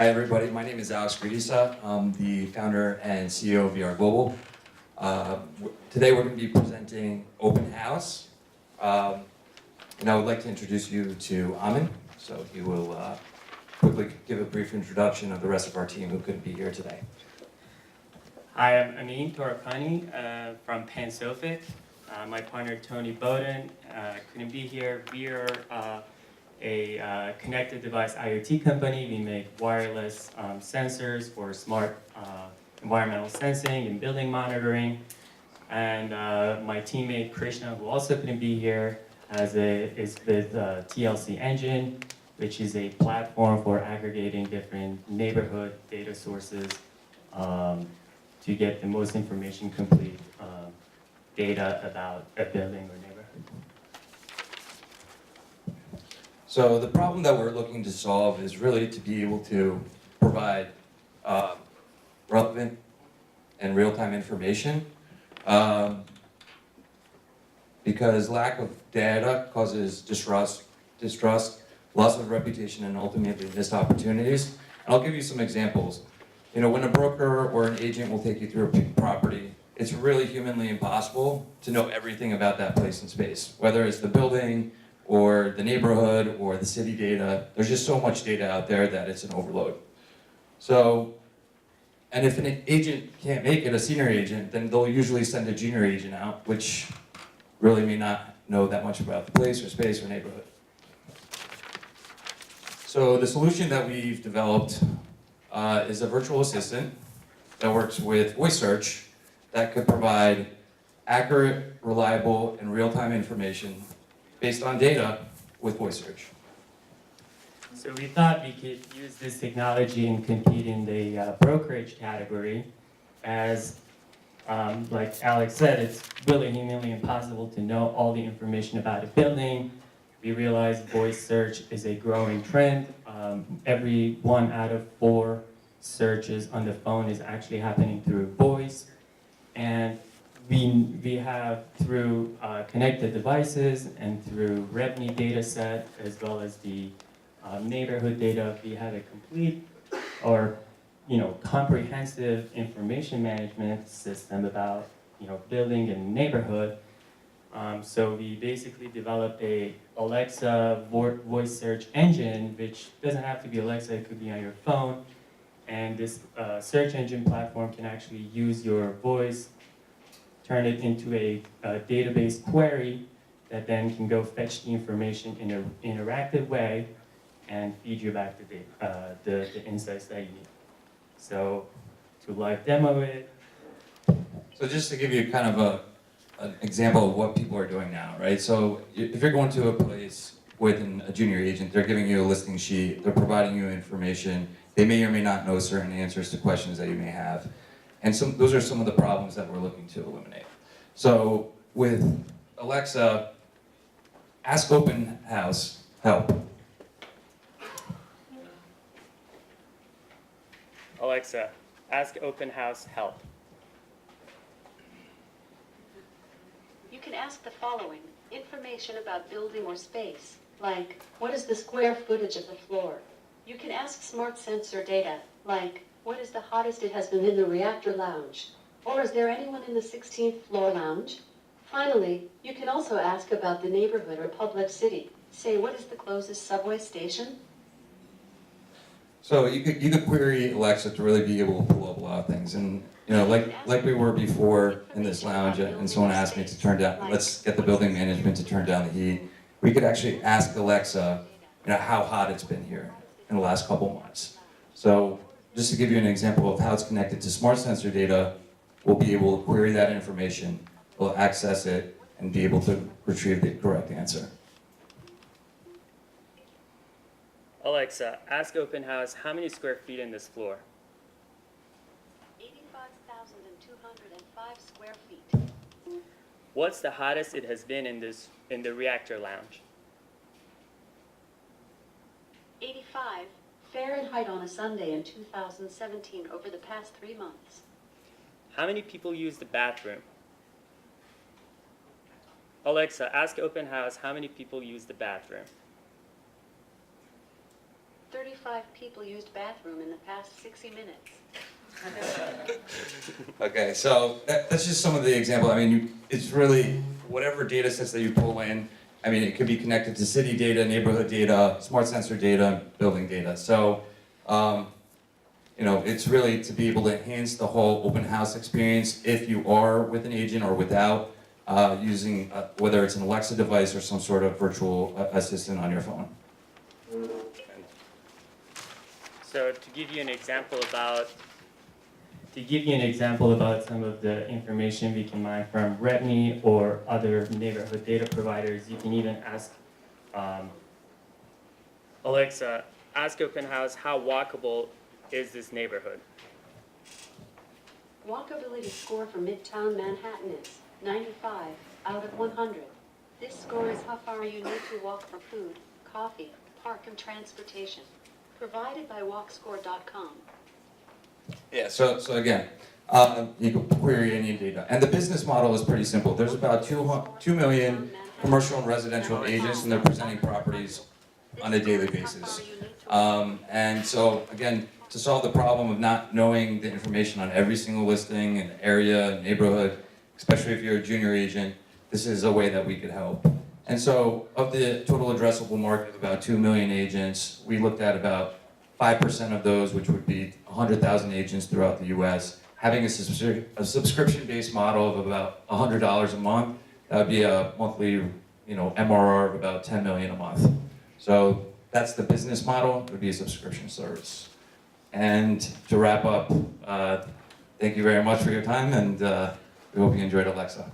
Hi everybody, my name is Alex Gridisa. I'm the founder and CEO of VR Global. Today we're going to be presenting Open House. And I would like to introduce you to Amin. So he will quickly give a brief introduction of the rest of our team who couldn't be here today. Hi, I'm Amin Torapani from Pansophic. My partner Tony Bowden couldn't be here. We are a connected device IoT company. We make wireless sensors for smart environmental sensing and building monitoring. And my teammate Krishna, who also couldn't be here, is with TLC Engine, which is a platform for aggregating different neighborhood data sources to get the most information complete data about a building or neighborhood. So the problem that we're looking to solve is really to be able to provide relevant and real-time information because lack of data causes distrust, loss of reputation, and ultimately missed opportunities. And I'll give you some examples. You know, when a broker or an agent will take you through a property, it's really humanly impossible to know everything about that place and space, whether it's the building or the neighborhood or the city data. There's just so much data out there that it's an overload. So, and if an agent can't make it, a senior agent, then they'll usually send a junior agent out, which really may not know that much about the place or space or neighborhood. So the solution that we've developed is a virtual assistant that works with voice search that could provide accurate, reliable, and real-time information based on data with voice search. So we thought we could use this technology and compete in the brokerage category as, like Alex said, it's really humanly impossible to know all the information about a building. We realized voice search is a growing trend. Every 1 out of 4 searches on the phone is actually happening through voice. And we have, through connected devices and through REBNY data set, as well as the neighborhood data, we have a complete or comprehensive information management system about building and neighborhood. So we basically developed a Alexa voice search engine, which doesn't have to be Alexa, it could be on your phone. And this search engine platform can actually use your voice, turn it into a database query that then can go fetch the information in an interactive way and feed you back the insights that you need. So to live demo it. So just to give you kind of an example of what people are doing now, right? So if you're going to a place with a junior agent, they're giving you a listing sheet, they're providing you information, they may or may not know certain answers to questions that you may have. And those are some of the problems that we're looking to eliminate. So with Alexa, ask Open House help. Alexa, ask Open House help. You can ask the following information about building or space, like what is the square footage of the floor? You can ask smart sensor data, like what is the hottest it has been in the reactor lounge? Or is there anyone in the 16th floor lounge? Finally, you can also ask about the neighborhood or public city. Say, what is the closest subway station? So you could query Alexa to really be able to pull up a lot of things. And like we were before in this lounge, and someone asked me to turn down, let's get the building management to turn down the heat. We could actually ask Alexa, how hot it's been here in the last couple months. So just to give you an example of how it's connected to smart sensor data, we'll be able to query that information, we'll access it, and be able to retrieve the correct answer. Alexa, ask Open House how many square feet in this floor? 85,205 square feet. What's the hottest it has been in the reactor lounge? 85 Fahrenheit on a Sunday in 2017 over the past 3 months. How many people use the bathroom? Alexa, ask Open House how many people use the bathroom. 35 25 people used bathroom in the past 60 minutes. Okay, so that's just some of the example. I mean, it's really whatever data sets that you pull in. I mean, it could be connected to city data, neighborhood data, smart sensor data, building data. So, you know, it's really to be able to enhance the whole open house experience if you are with an agent or without, using whether it's an Alexa device or some sort of virtual assistant on your phone. So to give you an example about some of the information we can mine from REBNY or other neighborhood data providers, you can even ask Alexa, ask open house, how walkable is this neighborhood? Walkability score for Midtown Manhattan is 95 out of 100. This score is how far you need to walk for food, coffee, park, and transportation. Provided by walkscore.com. Yeah, so again, you can query any data. And the business model is pretty simple. There's about 2 million commercial and residential agents, and they're presenting properties on a daily basis. And so, again, to solve the problem of not knowing the information on every single listing and area, neighborhood, especially if you're a junior agent, this is a way that we could help. And so, of the total addressable market of about 2 million agents, we looked at about 5% of those, which would be 100,000 agents throughout the US, having a subscription-based model of about $100 a month. That would be a monthly, MRR of about 10 million a month. So that's the business model. It would be a subscription service. And to wrap up, thank you very much for your time, and we hope you enjoyed Alexa.